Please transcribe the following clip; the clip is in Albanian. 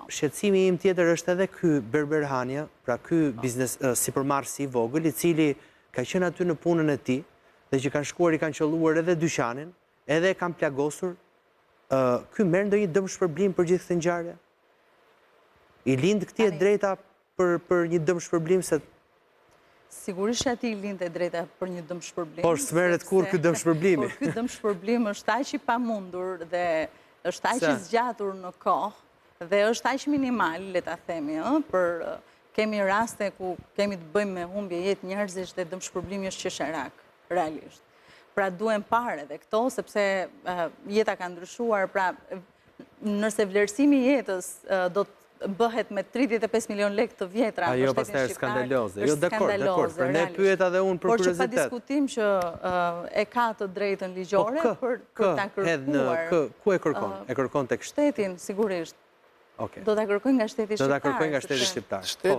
shqetësimi im tjetër është edhe ky Berberhania, pra ky biznes sipërmarrësi i vogël, i cili ka qenë aty në punën e tij dhe që kanë shkuar i kanë qelluar edhe dyqanin, edhe e kanë plagosur. Ky merr ndonjë dëmshpërblim për gjithë këtë ngjarje? I lind këtij e drejta për një dëmshpërblim se sigurisht që ati i lind e drejta për një dëmshpërblim. Por s'merret kurrë ky dëmshpërblimi. Por ky dëmshpërblim është aq i pamundur dhe është aq i zgjatur në kohë dhe është aq minimal, le ta themi, kemi raste ku kemi të bëjmë me humbje jetë njerëzish dhe dëmshpërblimi është qesharak, realisht. Pra duhen parë edhe këto, sepse jeta ka ndryshuar, pra nëse vlerësimi i jetës do të bëhet me 35 milion lekë të vjetra. Ajo pastaj është skandaloze. Jo, dakord. Për ne pyet edhe unë për kuriozitet. Por që pa diskutim që e ka të drejtën ligjore për ta kërkuar. Ku e kërkon? E kërkon tek shtetin, sigurisht. Do ta kërkoj nga shteti shqiptar. Do ta kërkoj nga shteti shqiptar.